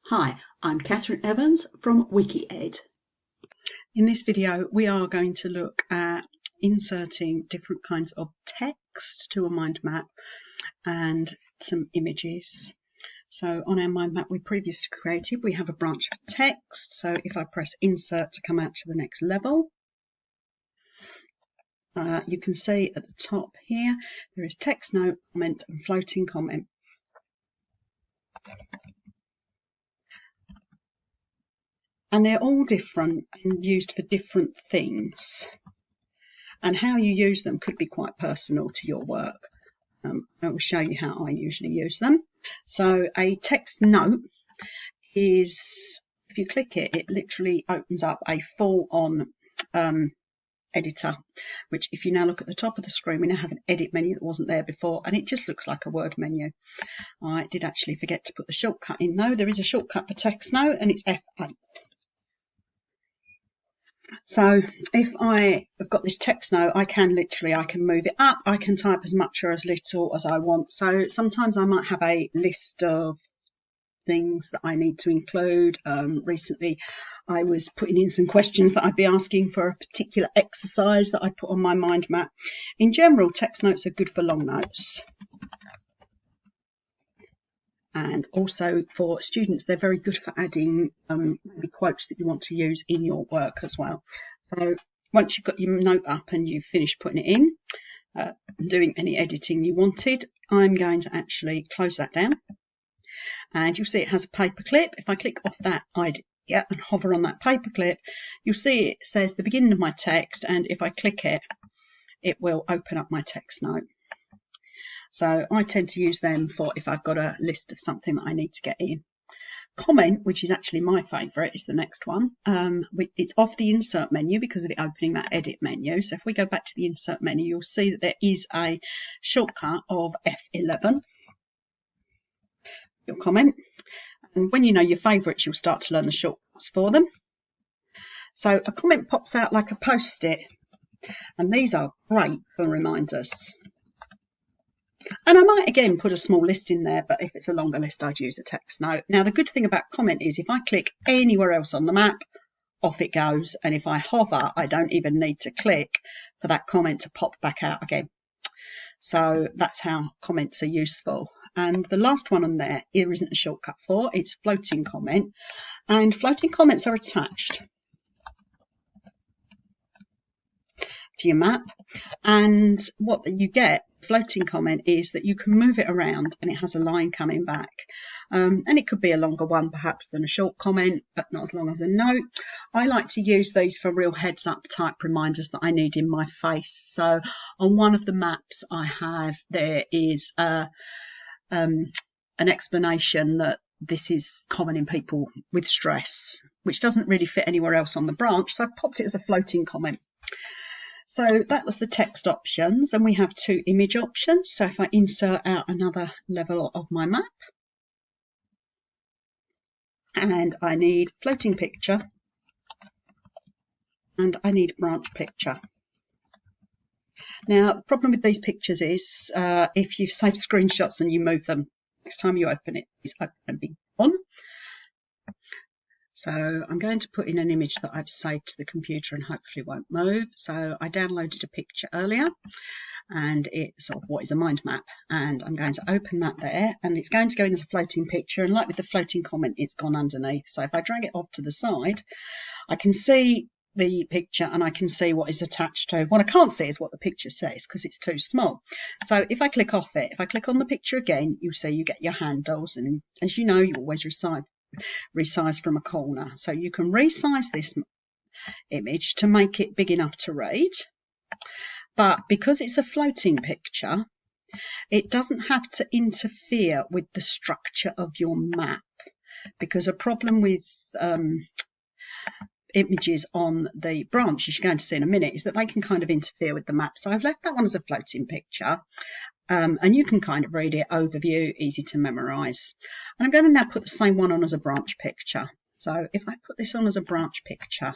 Hi, I'm Catherine Evans from Wiki-ed. In this video, we are going to look at inserting different kinds of text to a mind map and some images. So on our mind map we previously created, we have a branch for text. So if I press insert to come out to the next level, you can see at the top here, there is text, note, comment and floating comment. And they're all different and used for different things. And how you use them could be quite personal to your work. I will show you how I usually use them. So a text note is, if you click it, it literally opens up a full-on editor, which if you now look at the top of the screen, we now have an edit menu that wasn't there before, and it just looks like a word menu. I did actually forget to put the shortcut in though. There is a shortcut for text note and it's F8. So if I have got this text note, I can move it up. I can type as much or as little as I want. So sometimes I might have a list of things that I need to include. Recently, I was putting in some questions that I'd be asking for a particular exercise that I put on my mind map. In general, text notes are good for long notes. And also for students, they're very good for adding maybe quotes that you want to use in your work as well. So once you've got your note up and you've finished putting it in, doing any editing you wanted, I'm going to actually close that down. And you'll see it has a paper clip. If I click off that idea and hover on that paper clip, you'll see it says the beginning of my text. And if I click it, it will open up my text note. So I tend to use them for if I've got a list of something that I need to get in. Comment, which is actually my favourite, is the next one. It's off the insert menu because of it opening that edit menu. So if we go back to the insert menu, you'll see that there is a shortcut of F11. Your comment. And when you know your favourites, you'll start to learn the shortcuts for them. So a comment pops out like a post-it. And these are great for reminders. And I might again put a small list in there, but if it's a longer list, I'd use a text note. Now, the good thing about comment is if I click anywhere else on the map, off it goes. And if I hover, I don't even need to click for that comment to pop back out again. So that's how comments are useful. And the last one on there isn't a shortcut for, it's floating comment. And floating comments are attached to your map. And what you get, floating comment, is that you can move it around and it has a line coming back. And it could be a longer one perhaps than a short comment, but not as long as a note. I like to use these for real heads up type reminders that I need in my face. So on one of the maps I have, there is an explanation that this is common in people with stress, which doesn't really fit anywhere else on the branch. So I've popped it as a floating comment. So that was the text options, and we have two image options. So if I insert out another level of my map, and I need floating picture, and I need branch picture. Now, the problem with these pictures is if you've saved screenshots and you move them, next time you open it, it's going to be gone. So I'm going to put in an image that I've saved to the computer and hopefully won't move. So I downloaded a picture earlier and it's of what is a mind map. And I'm going to open that there and it's going to go in as a floating picture. And like with the floating comment, it's gone underneath. So if I drag it off to the side, I can see the picture and I can see what is attached to. What I can't see is what the picture says because it's too small. So if I click off it, if I click on the picture again, you'll see you get your handles. And as you know, you always resize from a corner. So you can resize this image to make it big enough to read. But because it's a floating picture, it doesn't have to interfere with the structure of your map. Because a problem with images on the branch, as you're going to see in a minute, is that they can kind of interfere with the map. So I've left that one as a floating picture. And you can kind of read it, overview, easy to memorize. And I'm going to now put the same one on as a branch picture. So if I put this on as a branch picture,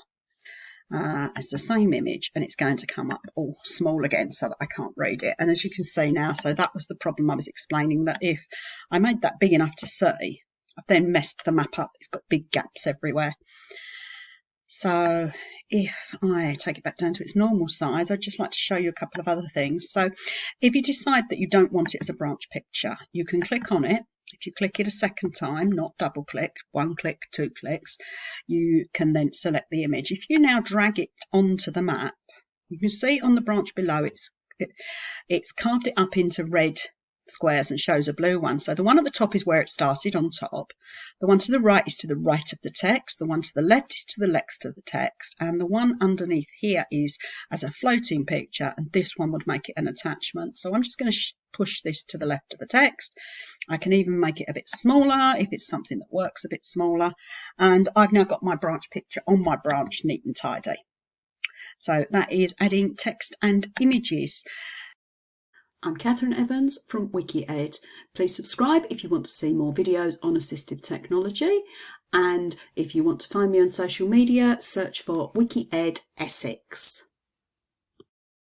it's the same image and it's going to come up all small again so that I can't read it. And as you can see now, so that was the problem I was explaining, that if I made that big enough to see, I've then messed the map up. It's got big gaps everywhere. So if I take it back down to its normal size, I'd just like to show you a couple of other things. So if you decide that you don't want it as a branch picture, you can click on it. If you click it a second time, not double click, 1 click, 2 clicks, you can then select the image. If you now drag it onto the map, you can see on the branch below it's carved it up into red squares and shows a blue one. So the one at the top is where it started on top. The one to the right is to the right of the text. The one to the left is to the left of the text. And the one underneath here is as a floating picture. And this one would make it an attachment. So I'm just going to push this to the left of the text. I can even make it a bit smaller if it's something that works a bit smaller. And I've now got my branch picture on my branch neat and tidy. So that is adding text and images. I'm Catherine Evans from Wiki-ed. Please subscribe if you want to see more videos on assistive technology. And if you want to find me on social media, search for Wiki-ed Essex.